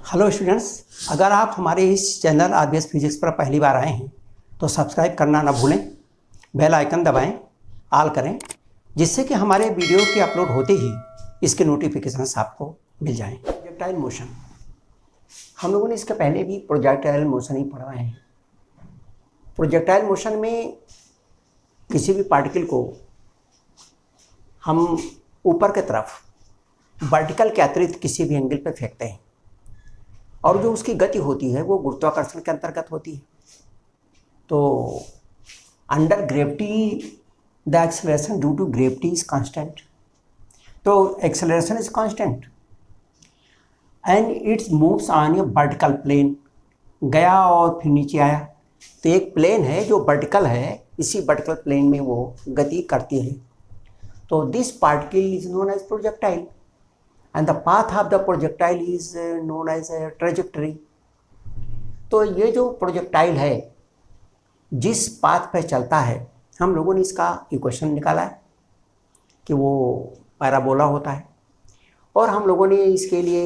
Hello students, अगर आप हमारे इस चैनल आरबीएस फिजिक्स पर पहली बार आए हैं तो सब्सक्राइब करना ना भूलें, बेल आइकन दबाएं, ऑल करें, जिससे कि हमारे वीडियो के अपलोड होते ही इसके नोटिफिकेशंस आपको मिल जाएं। प्रोजेक्टाइल मोशन, हम लोगों ने इसके पहले भी प्रोजेक्टाइल मोशन ही पढ़ा है। प्रोजेक्टाइल मोशन में किसी भी पार्टिकल को हम ऊपर की तरफ वर्टिकल के अतिरिक्त किसी भी एंगल पर फेंकते हैं और जो उसकी गति होती है वो गुरुत्वाकर्षण के अंतर्गत होती है। तो under gravity the acceleration due to gravity is constant. तो acceleration is constant and it's moves on a vertical plane. गया और फिर नीचे आया, तो एक प्लेन है जो वर्टिकल है, इसी वर्टिकल प्लेन में वो गति करती है। तो this particle is known as projectile and the path of the projectile is known as a trajectory। तो ये जो प्रोजेक्टाइल है जिस पाथ पे चलता है, हम लोगों ने इसका इक्वेशन निकाला है कि वो पैराबोला होता है और हम लोगों ने इसके लिए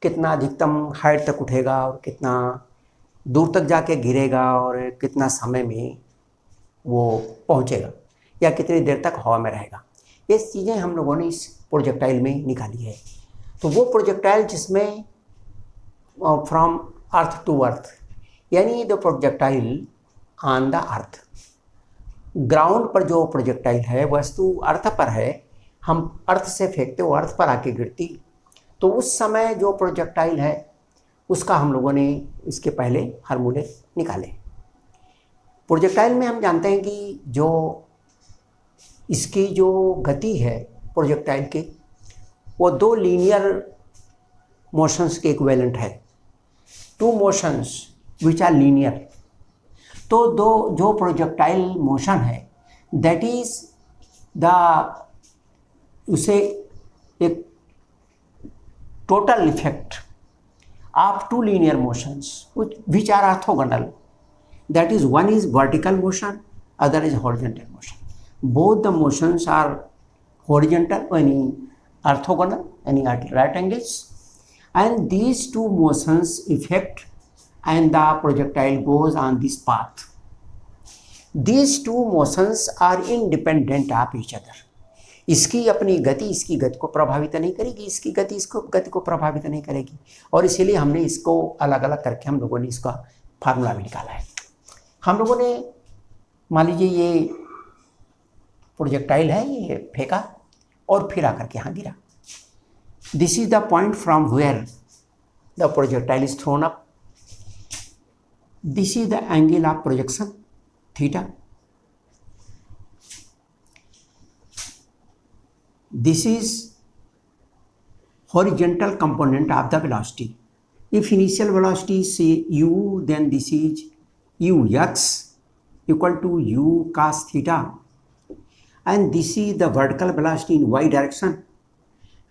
कितना अधिकतम हाइट तक उठेगा और कितना दूर तक जाके गिरेगा और कितना समय में वो पहुंचेगा या कितनी देर तक हवा में रहेगा, ये चीज़ें हम लोगों ने इस प्रोजेक्टाइल में निकाली है। तो वो प्रोजेक्टाइल जिसमें फ्रॉम अर्थ टू अर्थ, यानी the projectile on the earth, ground पर जो प्रोजेक्टाइल है वस्तु अर्थ पर है, हम अर्थ से फेंकते वो अर्थ पर आके गिरती, तो उस समय जो प्रोजेक्टाइल है उसका हम लोगों ने इसके पहले फार्मूले निकाले। प्रोजेक्टाइल में हम जानते हैं कि जो इसकी जो गति है प्रोजेक्टाइल की, वो दो लीनियर मोशंस के इक्विवेलेंट है, two motions which are linear. तो दो जो प्रोजेक्टाइल मोशन है दैट इज द उसे एक total effect of two linear motions which are orthogonal, that is one is vertical motion, other is horizontal motion. Both the motions are horizontal any orthogonal any at right angles, and these two motions effect and the projectile goes on this path. These two motions are independent of each other। इसकी अपनी गति इसकी गति को प्रभावित नहीं करेगी, इसकी गति इसको गति को प्रभावित नहीं करेगी, और इसीलिए हमने इसको अलग अलग करके हम लोगों ने इसका फार्मूला भी निकाला है। हम लोगों ने मान लीजिए ये प्रोजेक्टाइल है, ये फेंका और फिर आकर के यहाँ गिरा। This is the point from where the projectile is thrown up. This is the angle of projection theta. This is horizontal component of the velocity. If initial velocity is u, then this is ux equal to u cos theta, and this is the vertical velocity in y direction,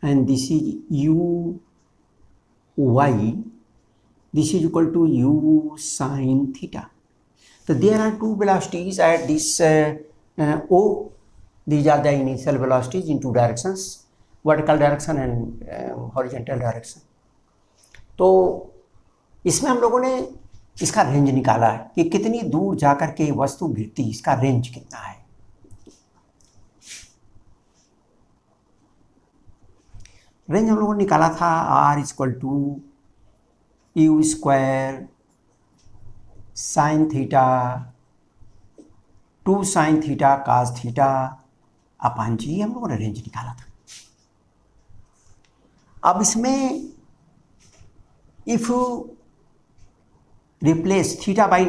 and this is uy, this is equal to u sin theta. So there are two velocities at this o. These are the initial velocities in two directions, vertical direction and horizontal direction. तो इसमें हम लोगों ने इसका range निकाला है कि कितनी दूर जाकर के वस्तु गिरती, इसका रेंज कितना है। रेंज हम लोगों ने निकाला था r equal to u square sine theta 2 sine theta cos theta upon g, हम लोगों ने रेंज निकाला था। अब इसमें if replace theta by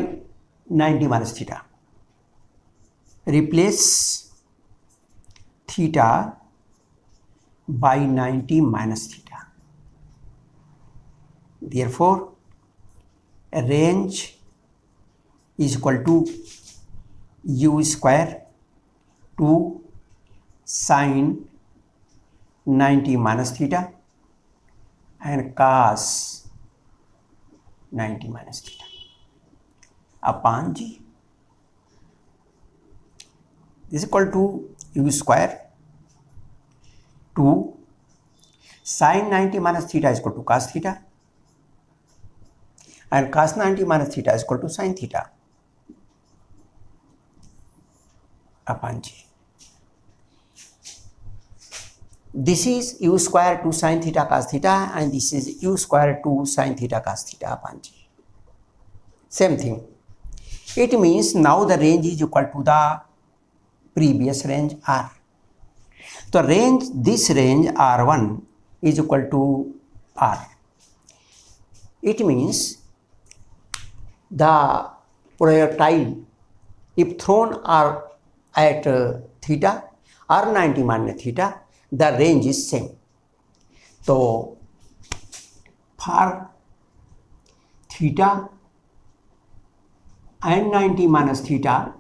90 minus theta, replace theta by 90 minus theta, therefore a range is equal to u square 2 sin 90 minus theta and cos 90 minus theta upon g is equal to u square 2 sin 90 minus theta is equal to cos theta and cos 90 minus theta is equal to sin theta upon g. This is u square 2 sin theta cos theta, and this is u square 2 sin theta cos theta upon g. Same thing. It means now the range is equal to the previous range R. So this range R1 is equal to R. It means the projectile, if thrown are at theta or 90 minus theta, the range is same. So for theta and 90 minus theta,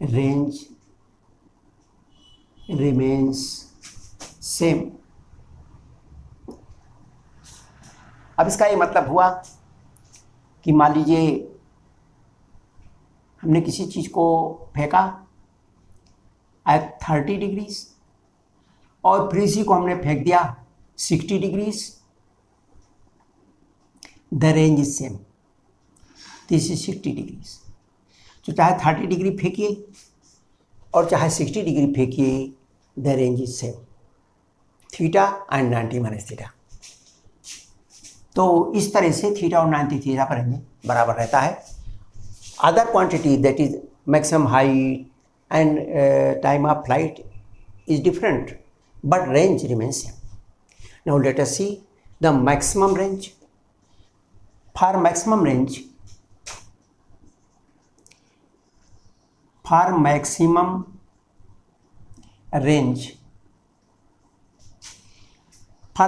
range remains same. अब इसका ये मतलब हुआ कि मान लीजिए हमने किसी चीज को फेंका एट 30 डिग्रीज और फिर इसी को हमने फेंक दिया 60 degrees, the range is same. This is 60 degrees. तो चाहे 30 डिग्री फेंकिए और चाहे 60 डिग्री फेंकिए, the range is same. Theta and 90 minus theta. तो इस तरह से थीटा और 90 थीटा पर रेंज बराबर रहता है. Other quantity that is maximum height and time of flight is different, but range remains same. Now let us see the maximum range. For maximum range, for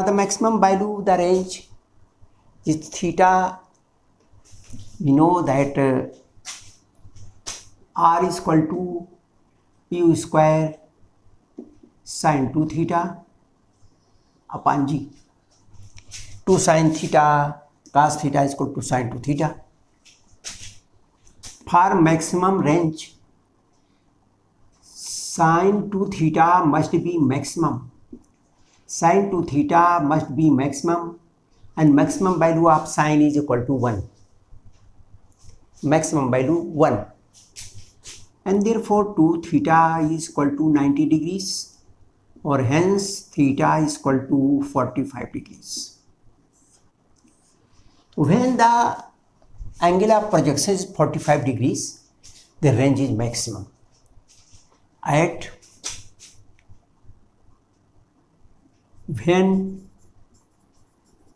the maximum value, the range is theta. We know that R is equal to u square sin 2 theta upon g. 2 sin theta cos theta is equal to sin 2 theta. For maximum range, sin 2 theta must be maximum. Sin 2 theta must be maximum, and maximum value of sin is equal to 1. Maximum value 1. And therefore 2 theta is equal to 90 degrees, or hence theta is equal to 45 degrees. When the angle of projection is 45 degrees, the range is maximum. At when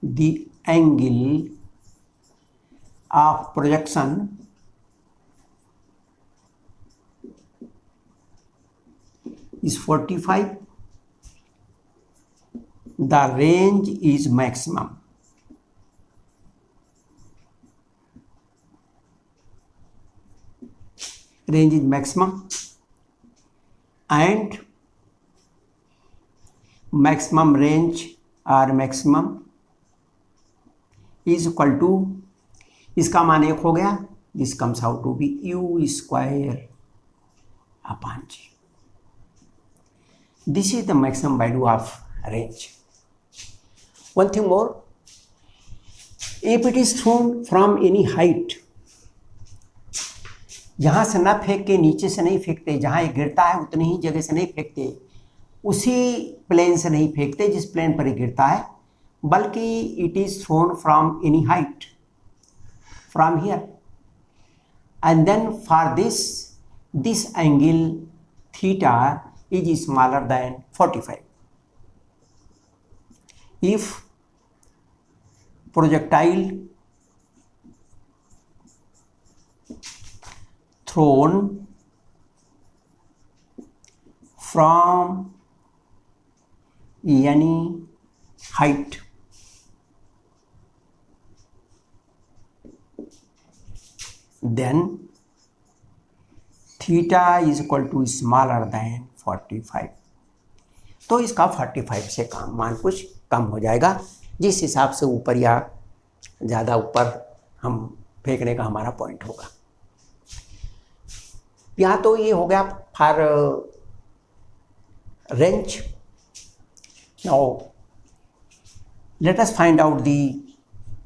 the angle of projection is 45, the range is maximum. Range is maximum, and maximum range or maximum is equal to, इसका मान 1 हो गया. This comes out to be u square upon g. This is the maximum value of range. One thing more, if it is thrown from any height, जहाँ से ना फेंक के नीचे से नहीं फेंकते, जहाँ ये गिरता है उतनी ही जगह से नहीं फेंकते, उसी प्लेन से नहीं फेंकते जिस प्लेन पर ये गिरता है, बल्कि it is thrown from any height, from here, and then for this angle theta is smaller than 45. If projectile thrown from any height, then theta is equal to smaller than 45. तो इसका 45 से काम मान कुछ कम हो जाएगा, जिस हिसाब से ऊपर या ज़्यादा ऊपर हम फेंकने का हमारा पॉइंट होगा. यहाँ तो ये हो गया for range. Now Let us find out the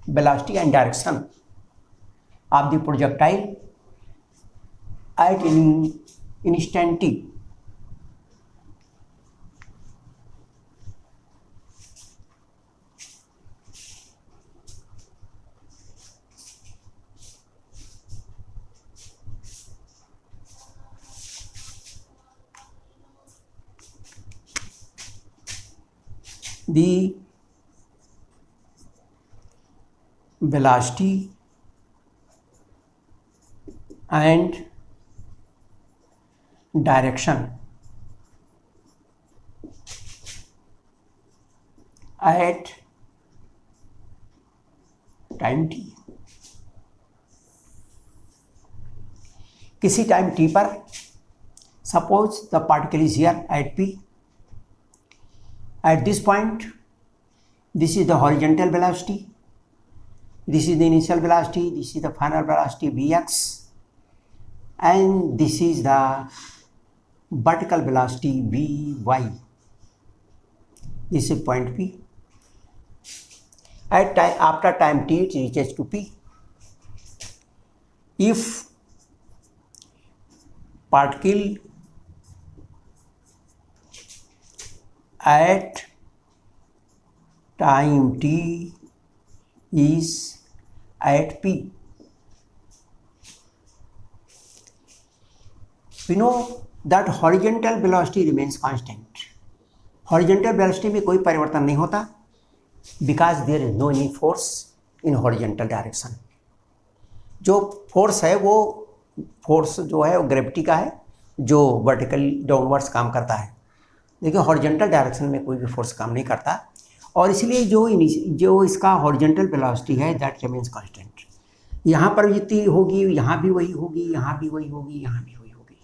velocity and direction of the projectile at an instant t. The velocity and direction at time t. किसी टाइम t पर suppose the particle is here eight p. At this point, this is the horizontal velocity, this is the initial velocity, this is the final velocity Vx, and this is the vertical velocity Vy. This is point P. At time, after time t, it reaches to P. If particle at time t is at p, we know that horizontal velocity remains constant. Horizontal velocity में कोई परिवर्तन नहीं होता because there is no any force in horizontal direction. जो force है वो force जो है वो ग्रेविटी का है जो वर्टिकल डाउनवर्ड्स काम करता है। देखिए हॉरिजॉन्टल डायरेक्शन में कोई भी फोर्स काम नहीं करता और इसलिए जो इसका हॉरिजॉन्टल वेलोसिटी है दैट रिमेंस कांस्टेंट। यहाँ पर जितनी होगी यहाँ भी वही होगी, यहाँ भी वही होगी, यहाँ भी वही होगी।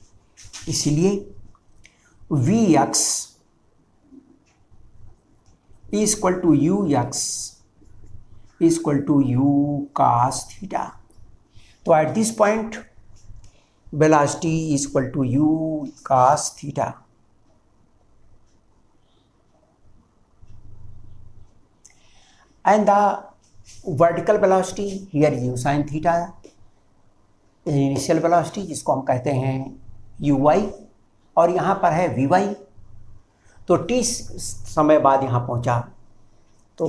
इसलिए Vx is equal to Ux is equal to U cos theta. तो at this point velocity is equal to U cos theta. And the vertical velocity here is u sin theta, initial velocity जिसको हम कहते हैं uy और यहाँ पर है vy। तो t समय बाद यहाँ पहुँचा तो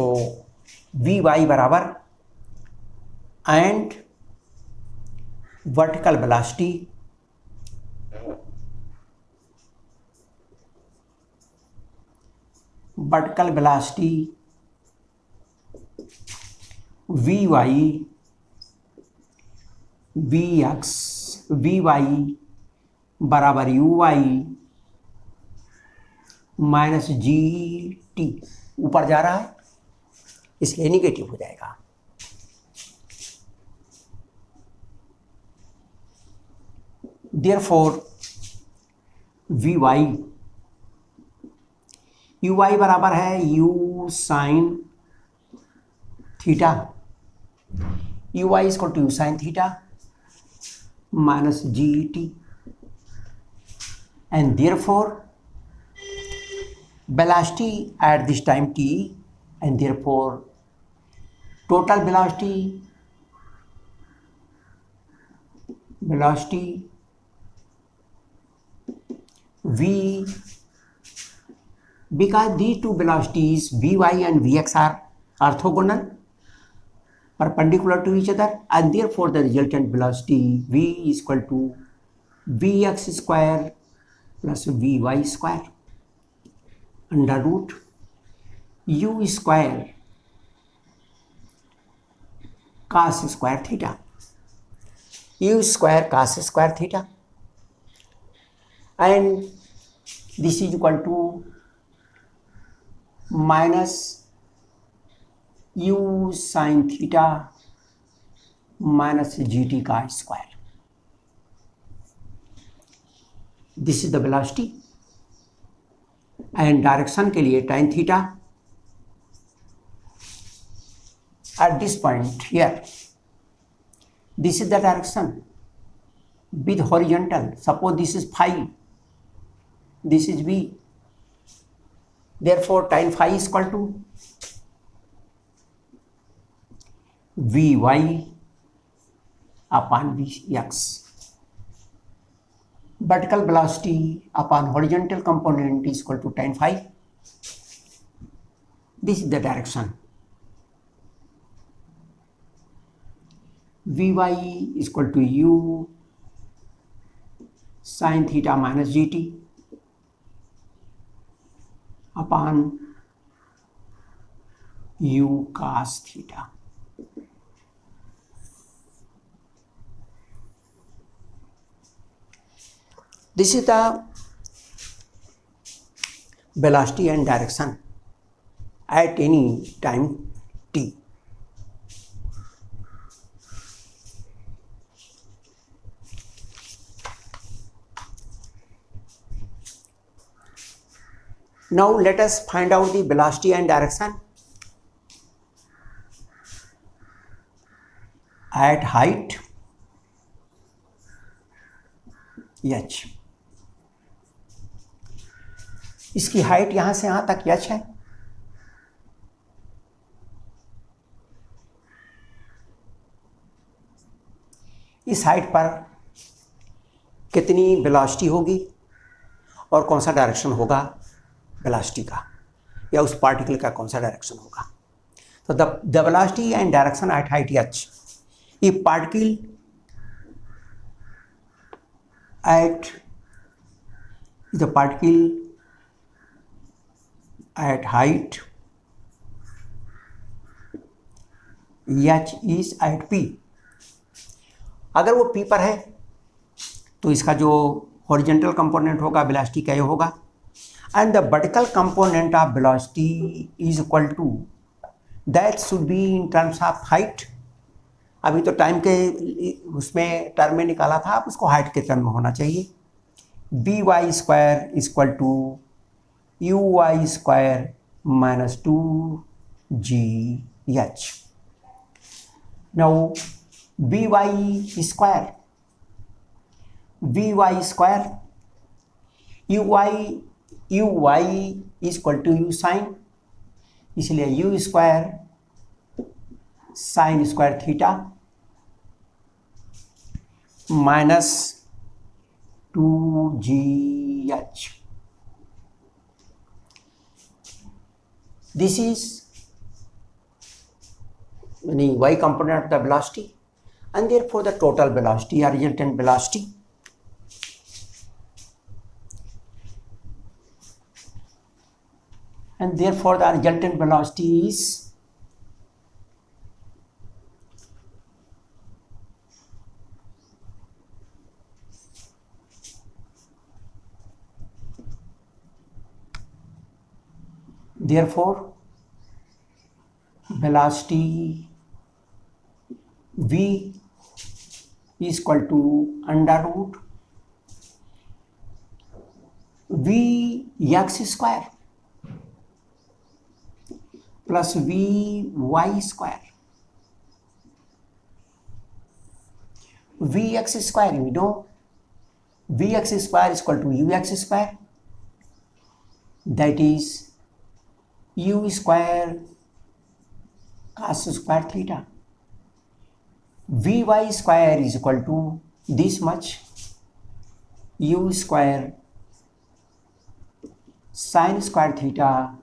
vy बराबर and vertical velocity Vy Vx Vy बराबर Uy माइनस GT ऊपर जा रहा है इसलिए निगेटिव हो जाएगा। Therefore Vy Uy बराबर है U sin theta, Uy is equal to U sin theta minus GT, and therefore velocity at this time t, and therefore total velocity V, because these two velocities Vy and Vx are orthogonal, perpendicular to each other, and therefore the resultant velocity V is equal to Vx square plus Vy square under root U square cos square theta, U square cos square theta, and this is equal to minus U sin theta minus GT का square. This is the velocity and direction के लिए tan theta at this point here. This is the direction with horizontal. Suppose this is phi, this is V. Therefore tan phi is equal to Vy upon Vx. Vertical velocity upon horizontal component is equal to tan phi. This is the direction. Vy is equal to u sin theta minus gt upon u cos theta. This is the velocity and direction at any time t. Now let us find out the velocity and direction at height h. इसकी height यहां से यहां तक h है। इस height पर कितनी velocity होगी और कौन सा डायरेक्शन होगा वेलोसिटी का, या उस पार्टिकल का कौन सा डायरेक्शन होगा। तो the velocity and direction at height h, ये particle at the particle at height h is at p. अगर वो p पर है तो इसका जो हॉरिजॉन्टल कंपोनेंट होगा वेलोसिटी का ये होगा, and the vertical component of velocity is equal to that should be in terms of height. अभी तो टाइम के उसमें टर्म में निकाला था, आप उसको हाइट के टर्म में होना चाहिए। V y square is equal to u y square minus 2gh। Now v y square u y is equal to u sine, इसलिए u square sine square theta minus 2gh. This is the y component of the velocity, and therefore the total velocity or resultant velocity. And therefore the resultant velocity is therefore velocity v is equal to under root vx square plus vy square. Vx square, we know Vx square is equal to ux square, that is u square cos square theta. Vy square is equal to this much, u square sin square theta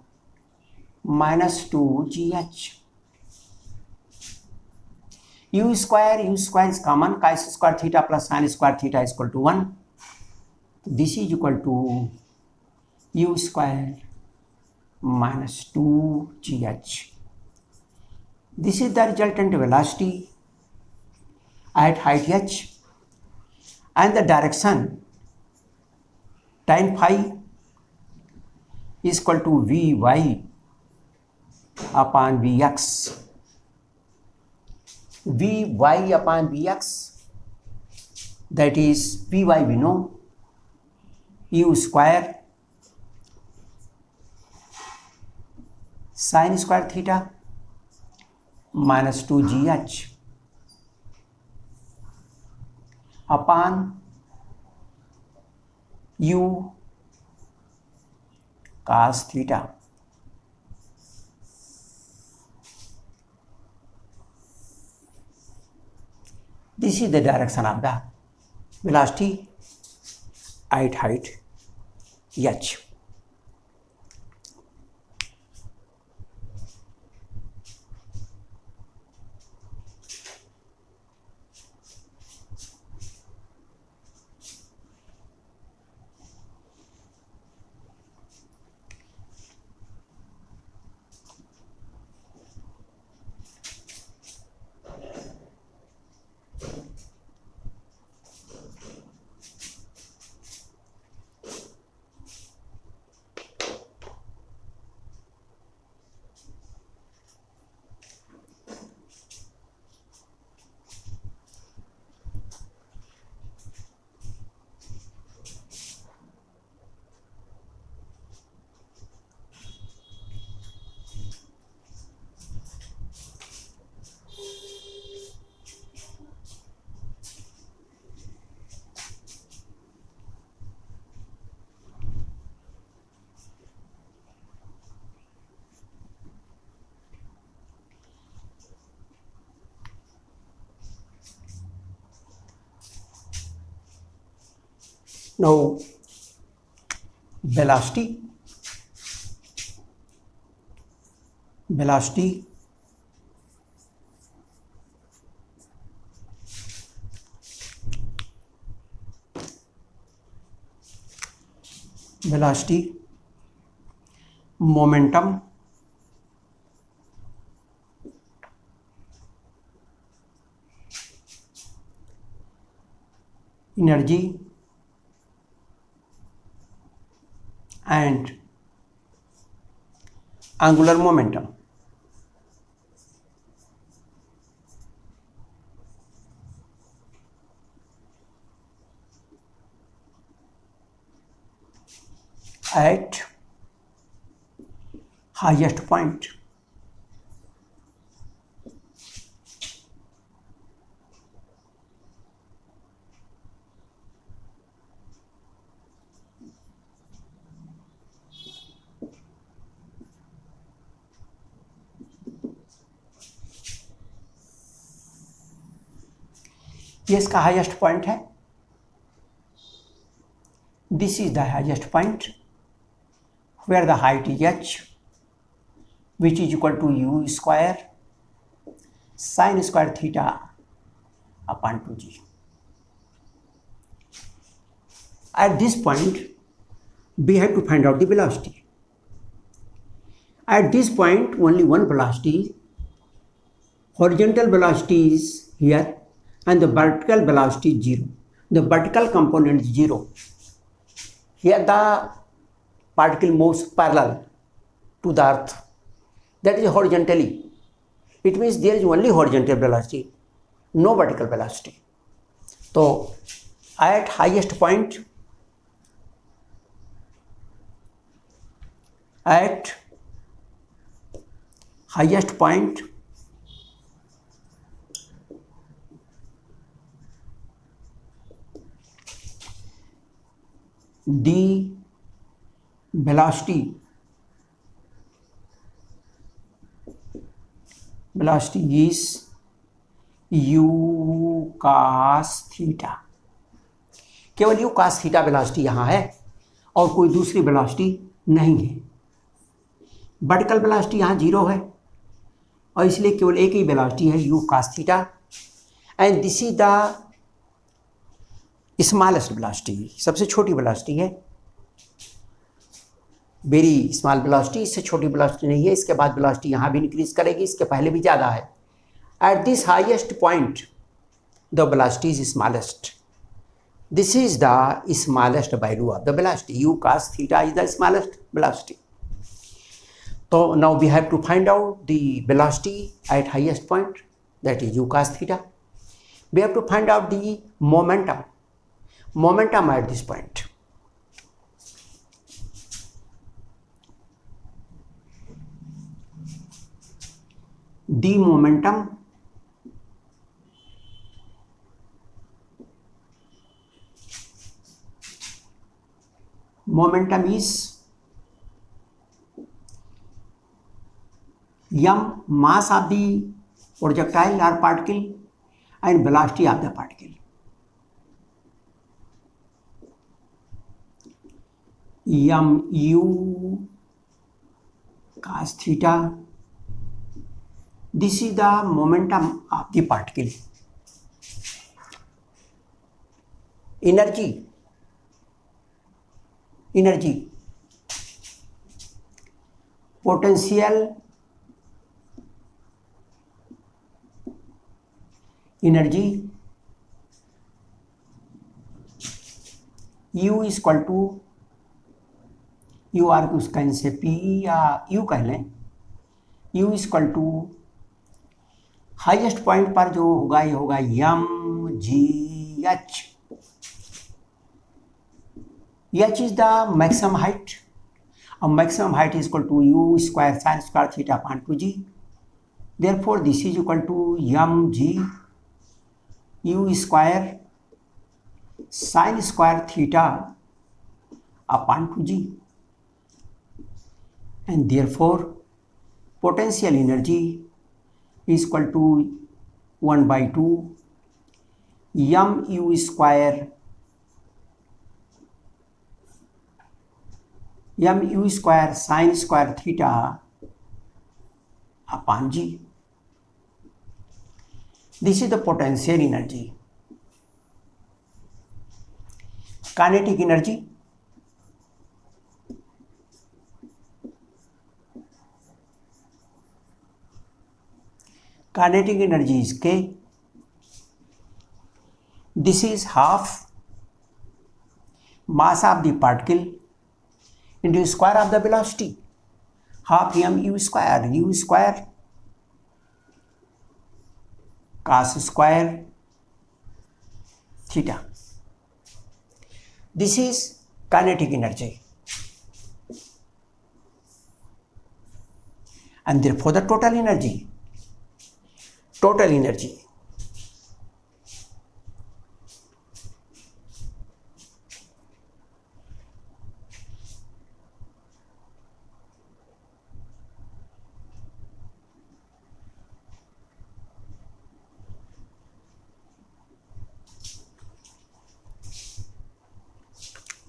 minus 2gh. U square is common, cos square theta plus sin square theta is equal to 1. This is equal to u square minus 2gh. This is the resultant velocity at height h, and the direction tan phi is equal to vy upon vx. Vy upon vx, that is vy we know, u square sin square theta minus 2gh upon u cos theta. This is the direction of the velocity at height h. Now velocity momentum energy and angular momentum. At highest point. ये इसका highest point है. This is the highest point where the height is h, which is equal to u square sin square theta upon 2g. At this point, we have to find out the velocity. At this point, only one velocity, horizontal velocity is here, and the vertical velocity is 0. The vertical component is 0. Here the particle moves parallel to the earth, that is horizontally. It means there is only horizontal velocity, no vertical velocity. So at highest point, the velocity is u cos theta. केवल u cos theta velocity यहाँ है और कोई दूसरी velocity नहीं है. Vertical velocity यहाँ 0 है और इसलिए केवल एक ही वेलोसिटी है u cos theta. And this is the smallest velocity, सबसे छोटी वेलोसिटी है. वेरी स्मॉल वेलोसिटी, इससे छोटी वेलोसिटी नहीं है. इसके बाद वेलोसिटी यहाँ भी इंक्रीज करेगी, इसके पहले भी ज़्यादा है. At this highest point the velocity is smallest. This is the smallest value of the velocity. u cos theta is the smallest velocity. तो now we have to find out the velocity at highest point, that is u cos theta. We have to find out the momentum at this point. The momentum is m, mass of the projectile or particle, and velocity of the particle. mu cos theta. This is the momentum of the particle. Energy, potential energy, U is equal to, U R उसका इनसे P या U कह लें, U is equal to highest point पर जो होगा ये होगा mgh. h is the maximum height. Maximum height is equal to u square sin square theta upon 2g. Therefore this is equal to mg u square sin square theta upon 2g, and therefore potential energy is equal to 1 by 2 mu square sin square theta upon g. This is the potential energy. Kinetic energy, is K. This is half mass of the particle into square of the velocity, half mu square cos square theta. This is kinetic energy, and therefore the total energy.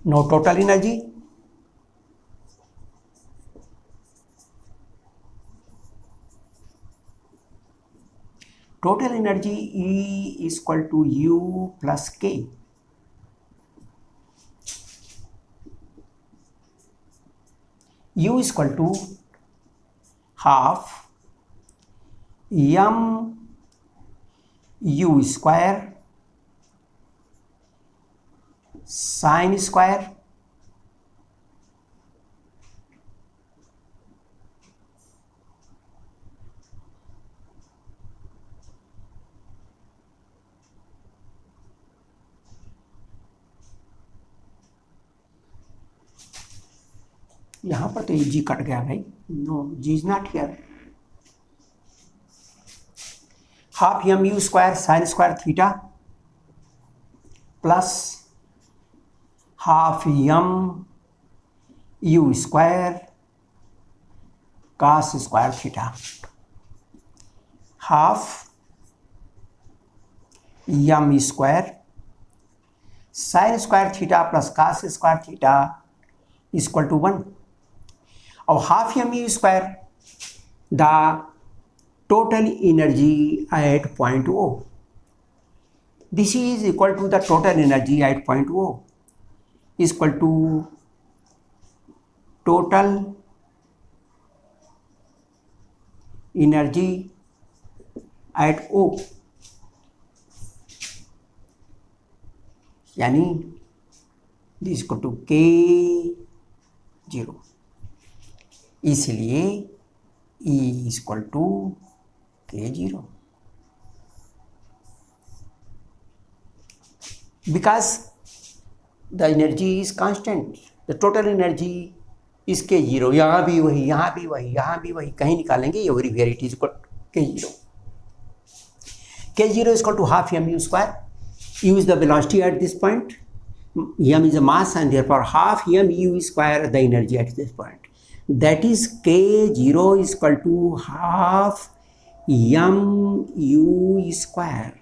Now total energy, E is equal to U plus K. U is equal to half mu square sin square यहाँ पर तो ये जी कट गया भाई. No, g is not here. Half mu square sine square theta plus half mu square cos square theta, half m square sine square theta plus cos square theta is equal to 1. और half mu square the total energy at point O. This is equal to the total energy at point O is equal to total energy at O, यानी this is equal to K0. इसलिए E is equal to K0. Because the energy is constant, the total energy is K0. यहाँ भी वही, यहाँ भी वही, यहाँ भी वही, कहीं निकालेंगे ये वही verity is equal to K0. K0 is equal to half mu square. U is the velocity at this point, m is the mass, and therefore half mu square the energy at this point. That is K0 is equal to half mu square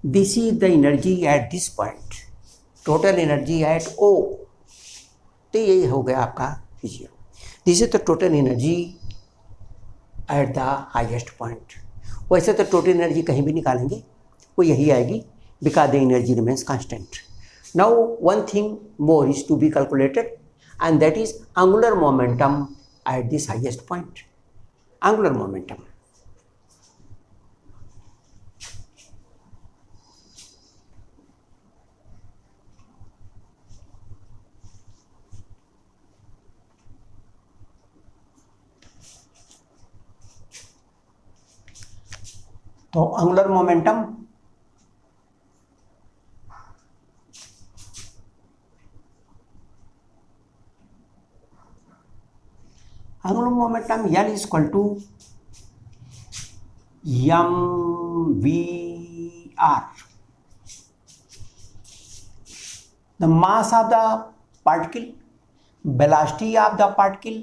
this is the energy at this point, total energy at O, तो ये हो गया आपका 0। This is the total energy at the highest point. वैसे तो total energy कहीं भी निकालेंगे वो यही आएगी, because the energy remains constant. Now one thing more is to be calculated and that is angular momentum at this highest point. Angular momentum, तो angular momentum L is equal to mvr, the mass of the particle, velocity of the particle,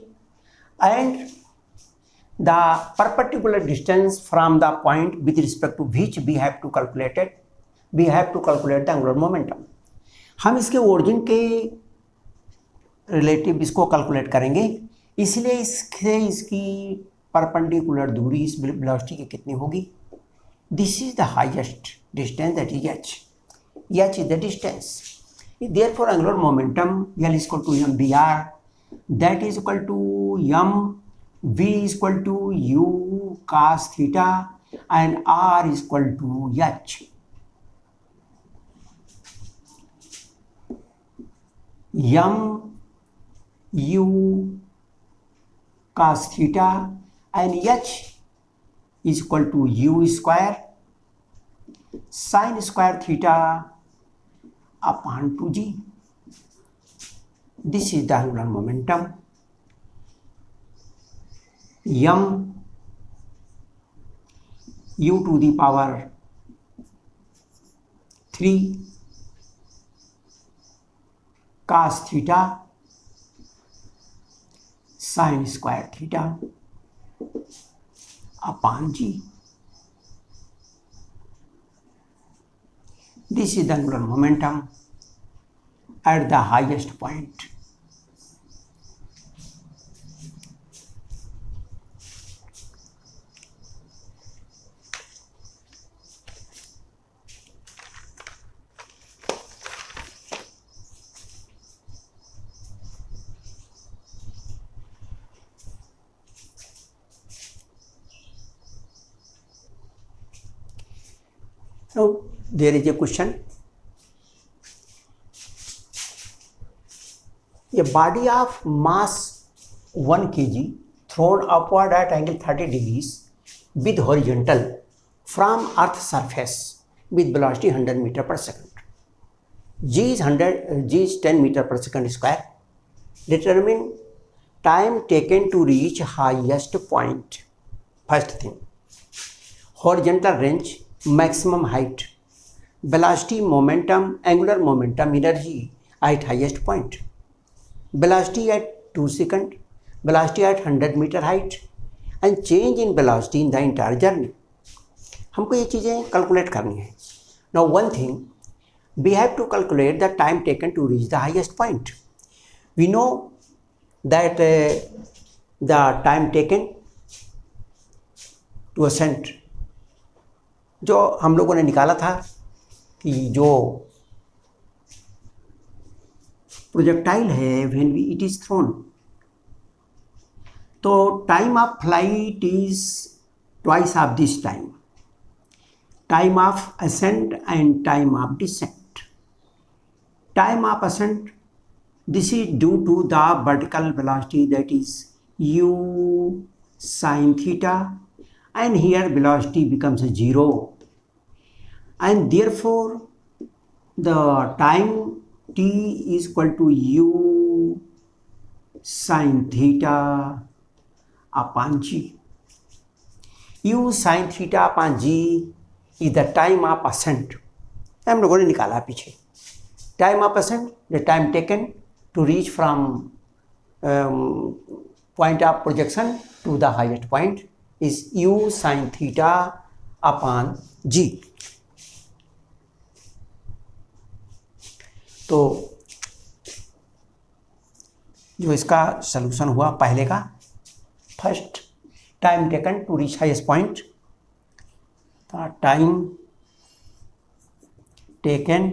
and the perpendicular distance from the point with respect to which we have to calculate the angular momentum। हम इसके origin के relative इसको calculate करेंगे, इसलिए इसकी perpendicular दूरी इस velocity की कितनी होगी। This is the highest distance, that is H is the distance. Therefore angular momentum L is equal to mvr, that is equal to mv is equal to u cos theta and r is equal to h। u cos theta and h is equal to u square sin square theta upon 2g। This is the angular momentum m u to the power 3 cos theta sin square theta upon g। This is the angular momentum at the highest point। Now there is a question, a body of mass 1 kg thrown upward at angle 30 degrees with horizontal from earth surface with velocity 100 meter per second, g is 10 meter per second square, determine time taken to reach highest point। First thing, horizontal range, maximum height, velocity, momentum, angular momentum, energy at highest point, velocity at 2 seconds, velocity at 100 meter height and change in velocity in the entire journey। हमको ये चीज़ें calculate करनी है। Now one thing, we have to calculate the time taken to reach the highest point। We know that the time taken to ascend, जो हम लोगों ने निकाला था कि जो प्रोजेक्टाइल है when we it is thrown, तो time of flight is twice of this time, time of ascent and time of descent. Time of ascent, this is due to the vertical velocity that is u sin theta and here velocity becomes 0 and therefore the time t is equal to u sin theta upon g। u sin theta upon g is the time of ascent। हम लोगों ने निकाला पीछे। Time of ascent, the time taken to reach from point of projection to the highest point is u sin theta upon g। तो जो इसका solution हुआ पहले का, first time taken to reach highest point, time taken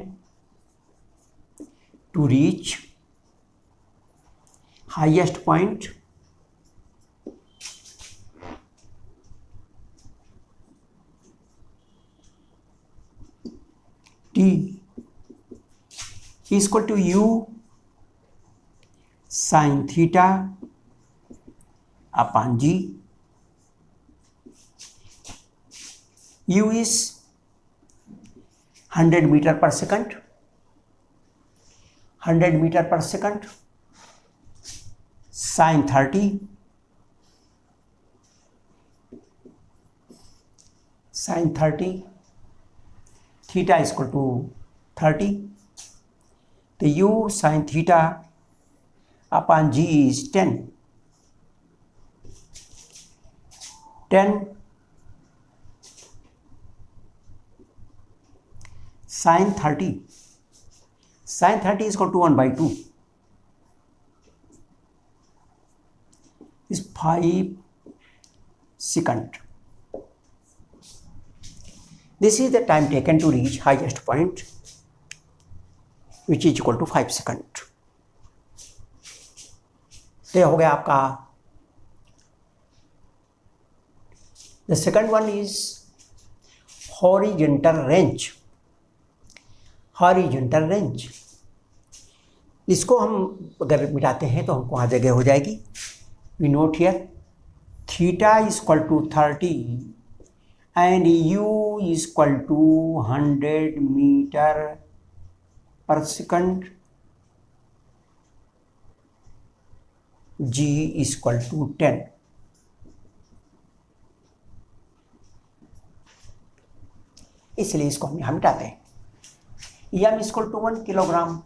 to reach highest point T is equal to U sin theta upon G. U is 100 meter per second, 100 meter per second, sin 30, sin 30, theta is equal to 30. The U sin theta upon G is 10. 10 sin 30. Sin 30 is equal to 1 by 2. Is 5 seconds. This is the time taken to reach highest point, which is equal to 5 seconds. तो हो गया आपका. The second one is horizontal range. Horizontal range. इसको हम अगर मिटाते हैं तो हमको वहाँ जगह हो जाएगी. We note here theta is equal to 30 and U is equal to 100 meter per second. G is equal to 10. इसलिए इसको हम यहाँ मिटाते हैं. M is equal to 1 kilogram.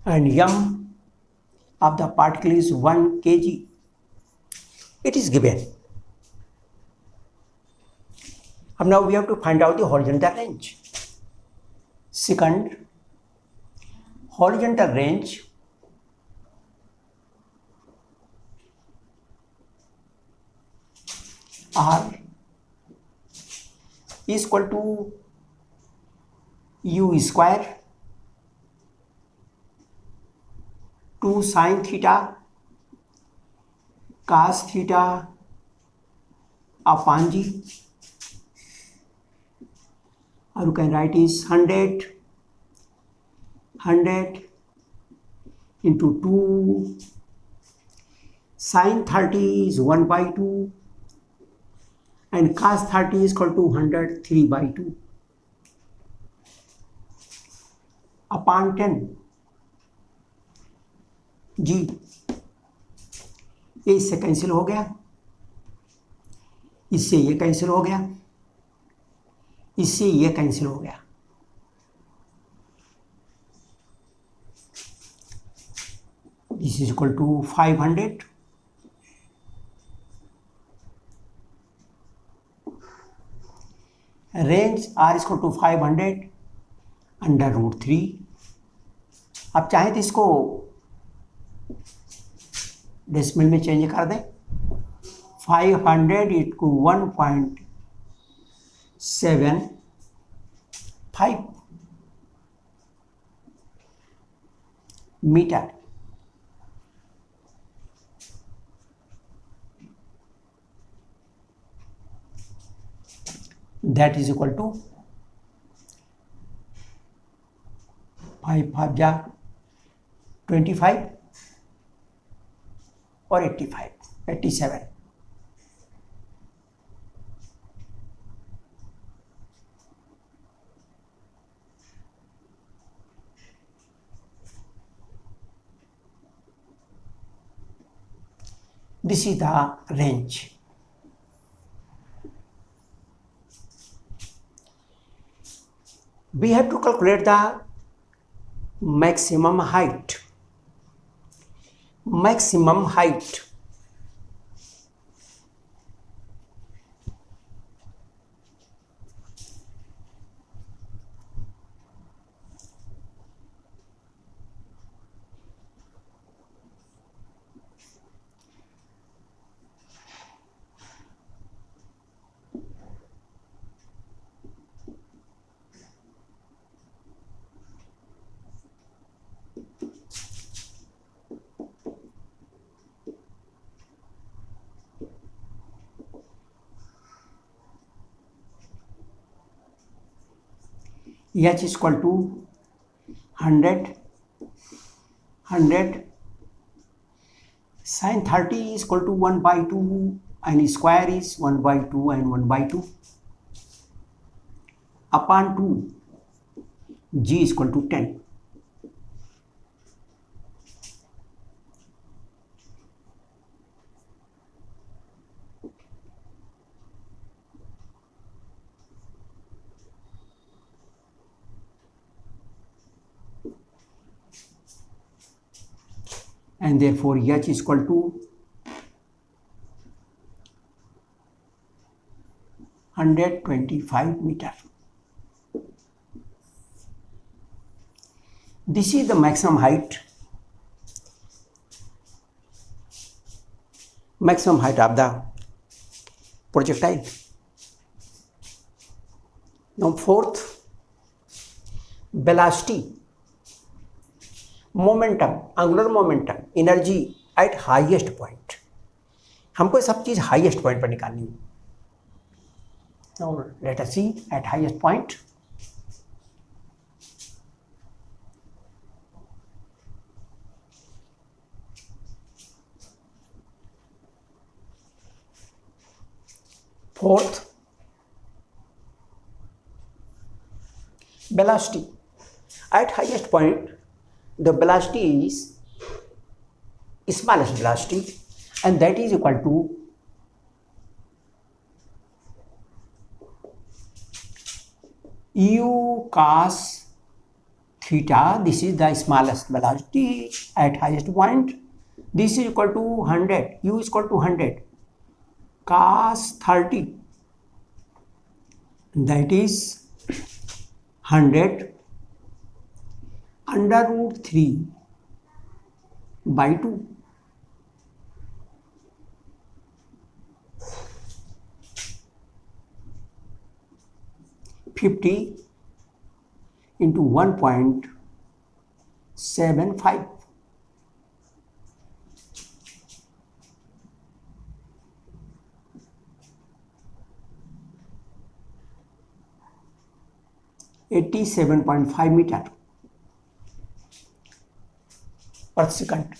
And M of the particle is 1 kg. It is given. Now we have to find out the horizontal range. Second, horizontal range R is equal to U square 2 sin theta cos theta upon G, or you can write is 100 into 2 sin 30 is 1 by 2 and cos 30 is equal to 100 3 by 2 upon 10 G. ये इससे cancel हो गया, इससे ये cancel हो गया, इससे ये कैंसिल हो गया. This is equal to 500. Range R is equal to 500 under root 3. अब चाहे तो इसको डेसिमल में चेंज कर दें. 500 equal 1.75 metre. That is equal to 5 5 जा 25 और 87. This is the range. We have to calculate the maximum height, maximum height. H is equal to 100 sin 30 is equal to 1 by 2 and square is 1 by 2 and 1 by 2 upon 2. G is equal to 10. And therefore H is equal to 125 meter. This is the maximum height of the projectile. Now fourth, velocity, momentum, angular momentum, energy at highest point. हमको सब चीज highest point पर निकालनी है. Now let us see at highest point. Fourth, velocity. At highest point, the velocity is smallest velocity, and that is equal to u cos theta. This is the smallest velocity at highest point. This is equal to 100. U is equal to 100 cos 30. That is 100 under root 3 by 2. $50 into 1.75. $87.5 meter per second.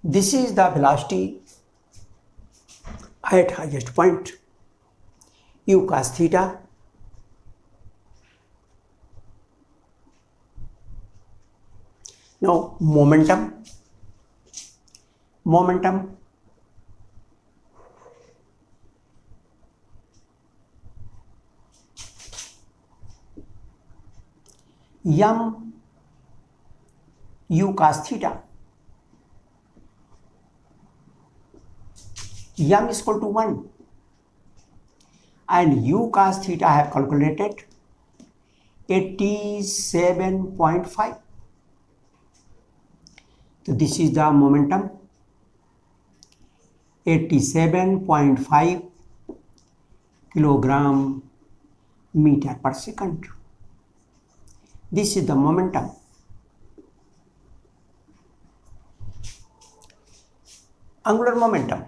This is the velocity at highest point. U cos theta now momentum m u cos theta. M is equal to 1 and u cos theta I have calculated 87.5. So this is the momentum, 87.5 kilogram meter per second. This is the momentum. Angular momentum.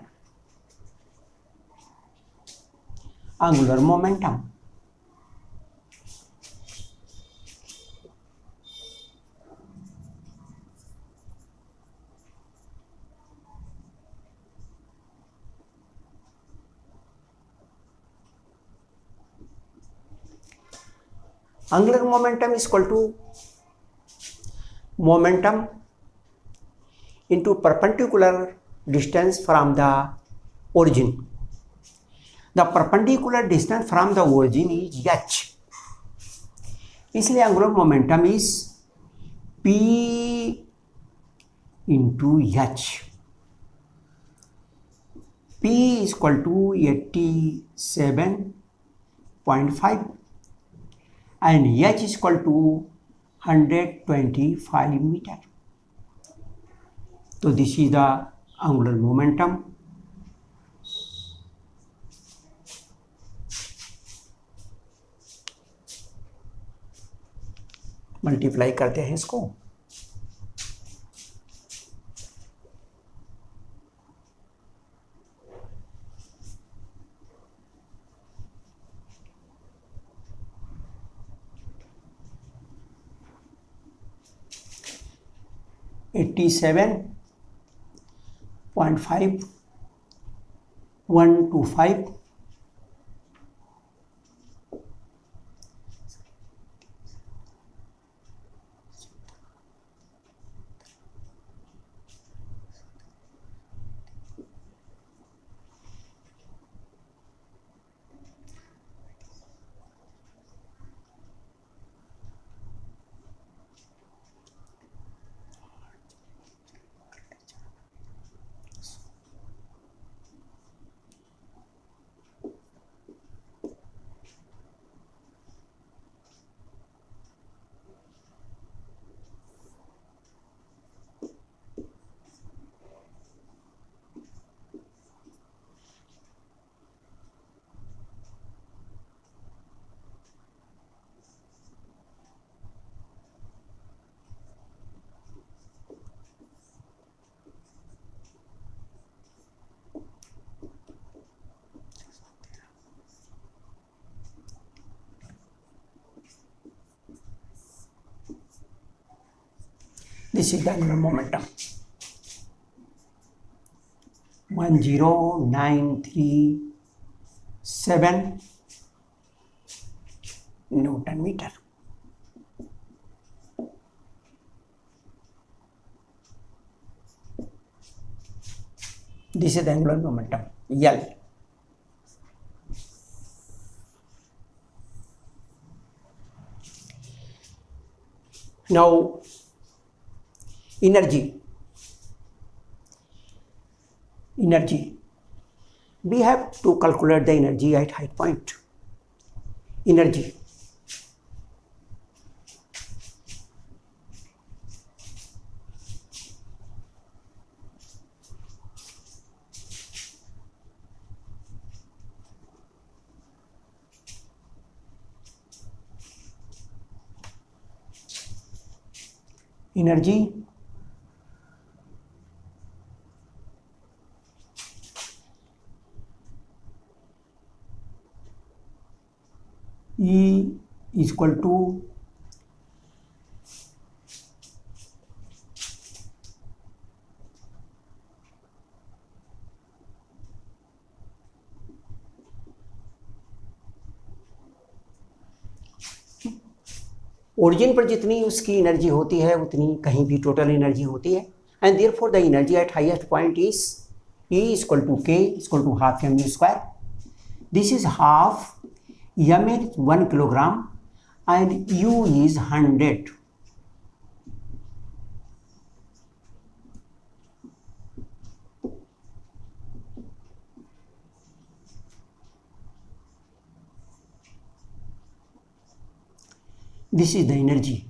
Angular momentum is equal to momentum into perpendicular distance from the origin. The perpendicular distance from the origin is h. इसलिए angular momentum is P into H. P is equal to 87.5 and H is equal to 125 meter. So this is the angular momentum. Multiply करते हैं इसको. $87.5 125 This is the angular momentum. 10937 Newton meter. This is the angular momentum, L. Now, energy. We have to calculate the energy at height point. Energy. Energy E is equal to origin पर जितनी उसकी energy होती है उतनी कहीं भी total energy होती है. And therefore the energy eight highest point is E is equal to K is equal to half mu square. This is half. M is 1 kilogram and U is 100. This is the energy.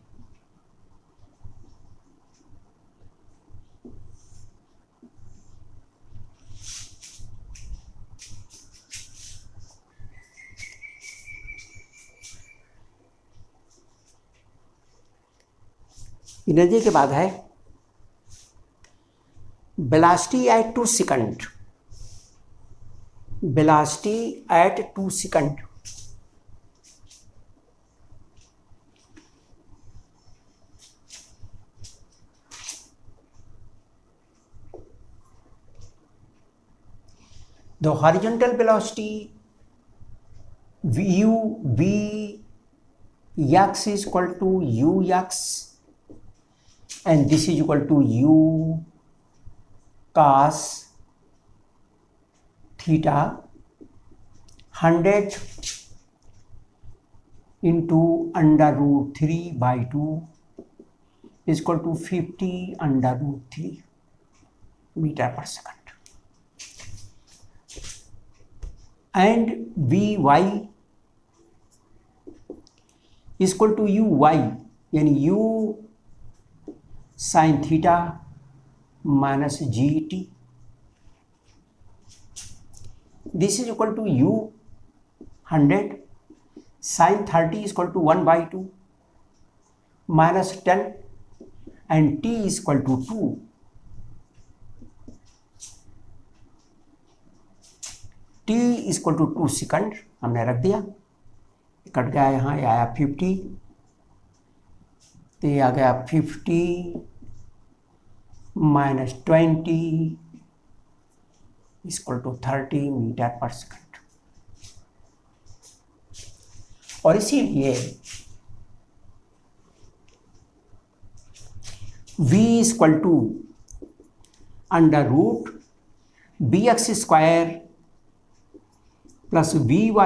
Energy के बाद है velocity at 2 second. Velocity at 2 second. The horizontal velocity v x is equal to ux and this is equal to u cos theta. 100 into √3/2 equal to 50√3 metre per second. And Vy equal to Uy यानी U sine theta minus GT। This is equal to U 100 sine 30 equal to 1/2 minus 10 and T equal to 2। T equal to 2 second हमने रख दिया, cut गया यहाँ, ये आया 50, तो ये आ गया 50 minus 20 equal to 30 metre per second. और इसीलिए V equal to √bx² plus Vy²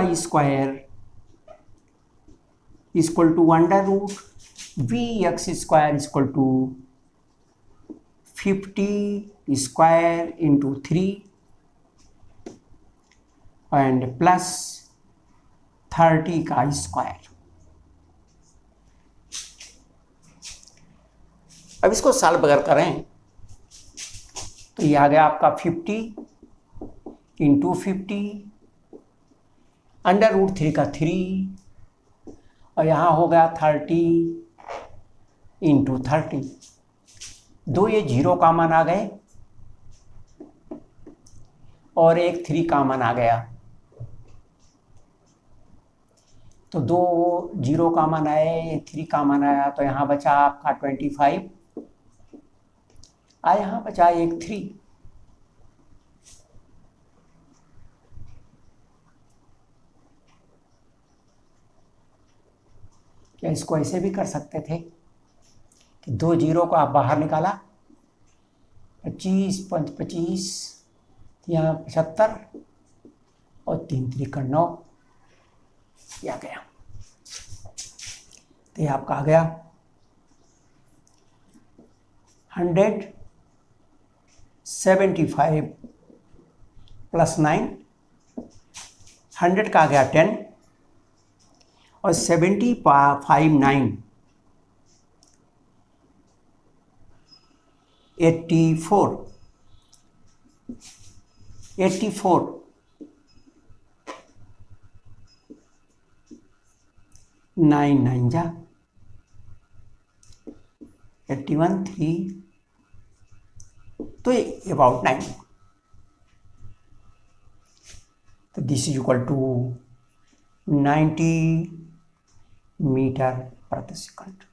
equal to √vx² equal to 50² into 3 and plus 30 का स्क्वायर। अब इसको सॉल्व अगर करें तो ये आ गया आपका 50 इंटू 50 √3 का 3 और यहाँ हो गया 30 इंटू 30। दो ये 0 कॉमन आ गए और एक 3 कॉमन आ गया, तो दो 0 कॉमन आए, ये 3 कॉमन आया, तो यहाँ बचा आपका 25 यहाँ बचा एक 3। क्या इसको ऐसे भी कर सकते थे कि 2 0 को आप बाहर निकाला, 25 5 25 यहाँ 75 और 3 3 का 9 आ गया, तो ये आपका आ गया 175 प्लस 9, 100 का आ गया 10 और 75 9 84 9 9 जा 81 3, तो अबाउट 9, तो this is equal to 90 metre प्रति second.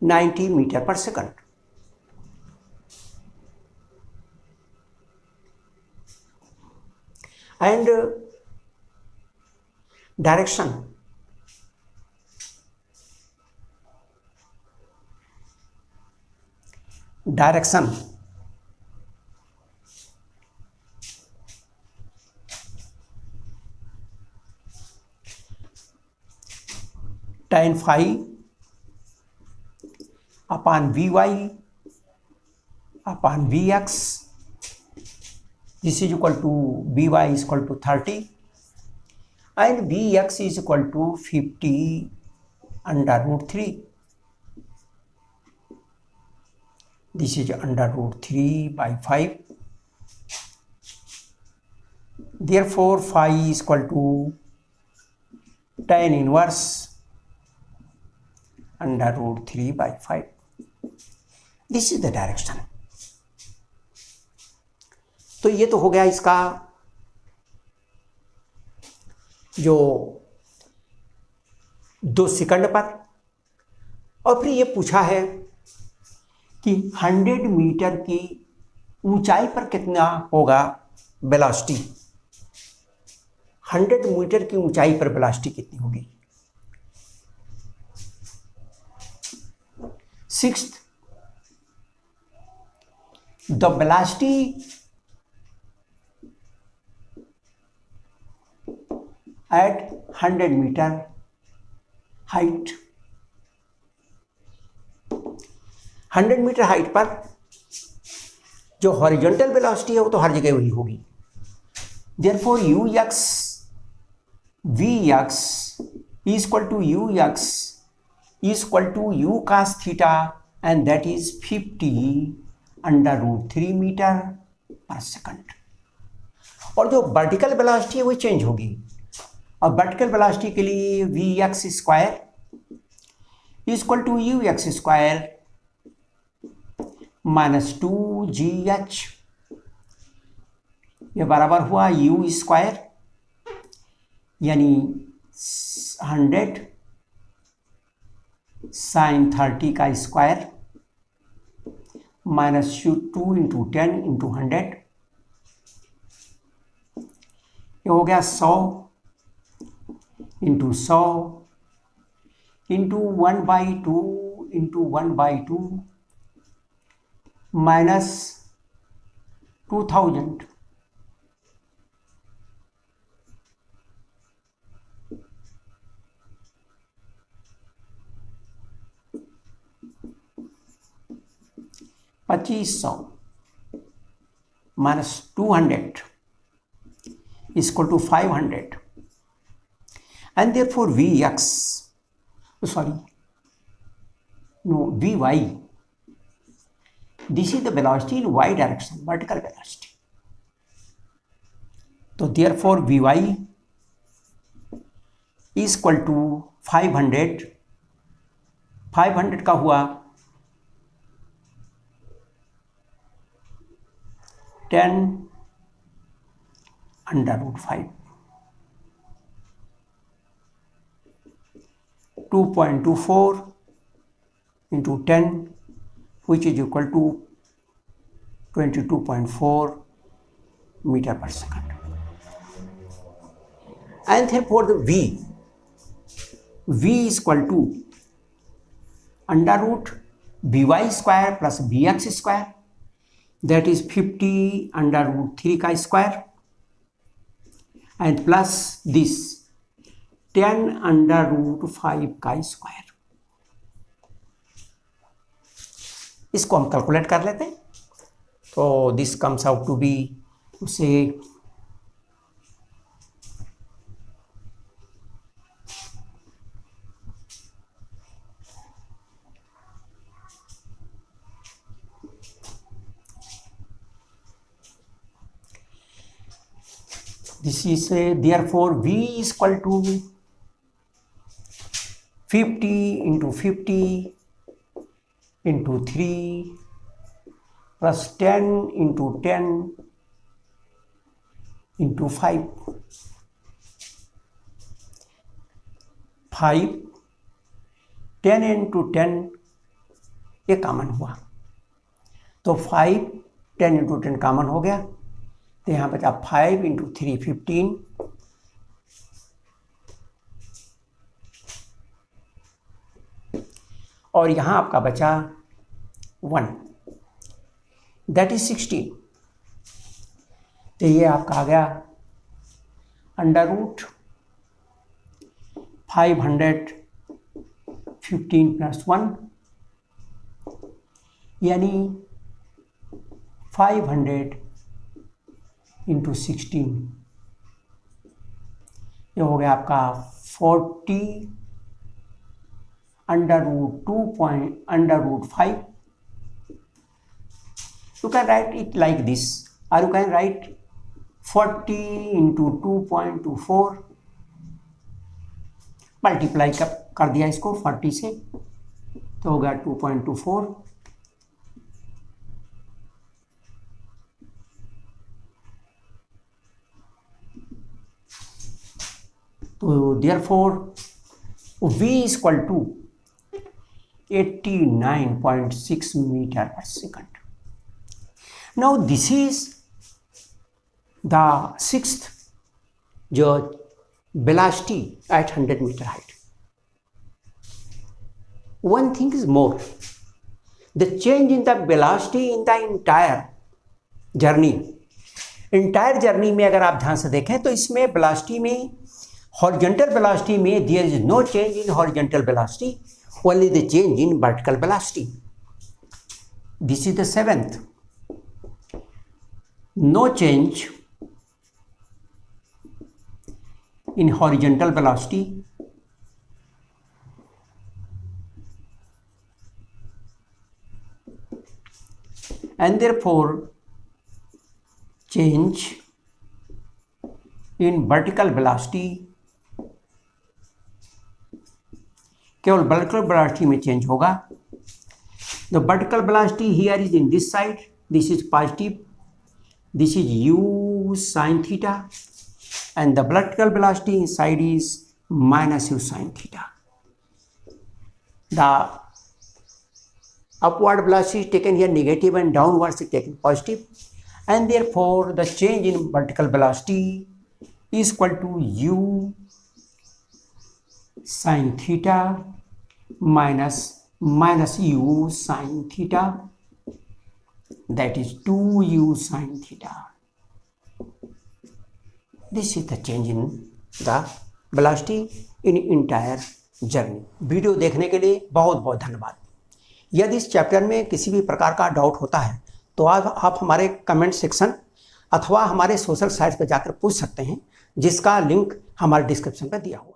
90 metre per second. And direction tan phi upon Vy upon Vx, this is equal to Vy is equal to 30 and Vx is equal to 50√3. This is √3/5. Therefore phi is equal to tan inverse √3/5. This is the direction. तो ये तो हो गया इसका जो 2 second पर। और फिर ये पूछा है कि 100 मीटर की ऊंचाई पर कितना होगा वेलोसिटी, 100 मीटर की ऊंचाई पर वेलोसिटी कितनी होगी। 6th the velocity at 100 meter height, 100 metre height पर जो हॉरिजॉन्टल वेलोसिटी है वो तो हर जगह वही होगी। Therefore ux vx is equal to ux is equal to u cos theta and that is 50/√3 metre per second. और जो वर्टिकल वेलोसिटी है वो चेंज होगी। और वर्टिकल वेलोसिटी के लिए vx square is equal to ux square -2gh, ये बराबर हुआ u स्क्वायर यानी 100 sin 30 का स्क्वायर -2 इंटू 10 इंटू 100, ये हो गया 100 into 100 into 1/2 into 1/2 minus 2000। $2500 minus 200 is equal to 500 and therefore Vx, Vy, this is the velocity in y direction, vertical velocity. So therefore Vy is equal to 500, 500 का हुआ 10/√5, 2.24 into 10 which is equal to 22.4 meter per second. And therefore the V is equal to √Vy square plus Vx square, that is 50/√3 का square and plus this 10/√5 का square. इसको हम calculate कर लेते हैं। तो this comes out to be, उसे this is therefore V is equal to 50 into 50 into 3 plus 10 into 10 into 5, 10 into 10 ये कॉमन हुआ तो 5 10 into 10 कॉमन हो गया, तो यहाँ बचा 5 into 3 15 और यहाँ आपका बचा 1 दैट इज 16। तो ये आपका आ गया √515 + 1 यानी 500 into 16, ये हो गया आपका 40/√2.√5। You can write it like this, or you can write 40 into 2.24, multiply कर दिया इसको 40 से, तो हो गया 2.24। तो therefore V is equal to 89.6 meter per second. Now this is the sixth जो velocity at 100 meter height. One thing is more, the change in the velocity in the entire journey, entire journey में अगर आप ध्यान से देखें तो इसमें velocity में, हॉरिजॉन्टल वेलोसिटी में there is no change in horizontal velocity, only the change in vertical velocity. This is the seventh. No change in horizontal velocity and therefore change in vertical velocity, केवल vertical velocity में change होगा. The vertical velocity here is in this side, this is positive, this is u sin theta, and the vertical velocity inside is minus u sin theta. The upward velocity is taken here negative and downwards is taken positive, and therefore the change in vertical velocity is equal to u sin theta minus u sin theta, that is 2u sin theta. This is the change in the velocity in entire journey. Video देखने के लिए बहुत बहुत धन्यवाद. यदि इस chapter में किसी भी प्रकार का डाउट होता है तो आप हमारे कमेंट सेक्शन अथवा हमारे सोशल साइट्स पर जाकर पूछ सकते हैं, जिसका लिंक हमारे डिस्क्रिप्शन पर दिया हुआ है.